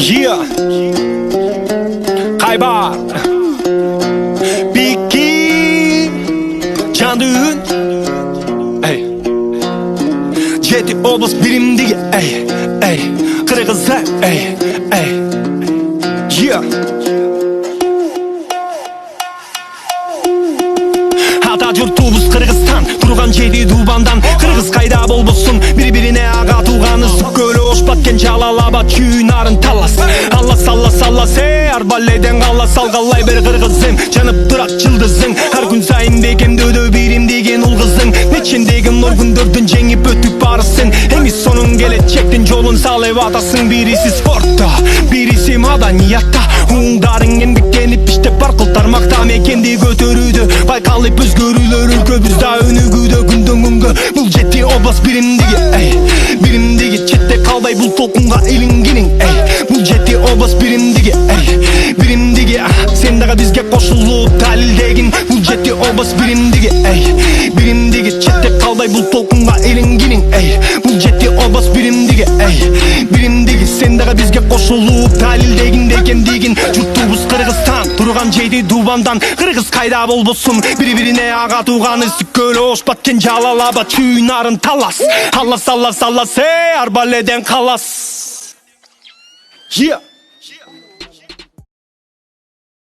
Yeah. Kaybar Biki Candün Ey Jeti oblas birimdigi Ey Ey Kırgızlar Ey Ey Yeah. Ата журтубуз Кыргызстан турган жери Дубандан Кыргыз кайда болбосун бири-бирине ага тууганы Сүккөлө ошпат кен Жалал-Абад күйүн арын талас Аллас аллас аллас арбаледен калас алгалай бер кыргызым жанып турат жылдызың ар күн сайын бекемдөдө бирим деген ул кыздың нечендеген нур күндөрдүн жеңип өтүп барысың эми сонун келечектин жолун салып атасың бириси спортто бириси маданиятта уңдарың эмгектенип иштеп баркыл тармакта мекенди көтөрүүдө байкалып өзгөрүүлөр өлкөбүздө өнүгүүдө күндөн күнгө бул жети область биримдиги биримдиги четте калбай бул толкунга илингениң бул жети область биримдиги биримдиги сен дагы бизге кошулуп далилдегин бул жети область биримдиги биримдиги четте калбай бул толкунга илингениң бул жети область биримдиги биримдиги сен дагы бизге кошулуп далилдегин бекемдигин журтубуз Кыргызстан турган жери Дубандан кыргыз кайда болбосун бири-бирине ага тууганы Сүккөлө ошпат кен Жалал-Абад күйүн арын талас аллас аллас аллас арбаледен калас Yeah.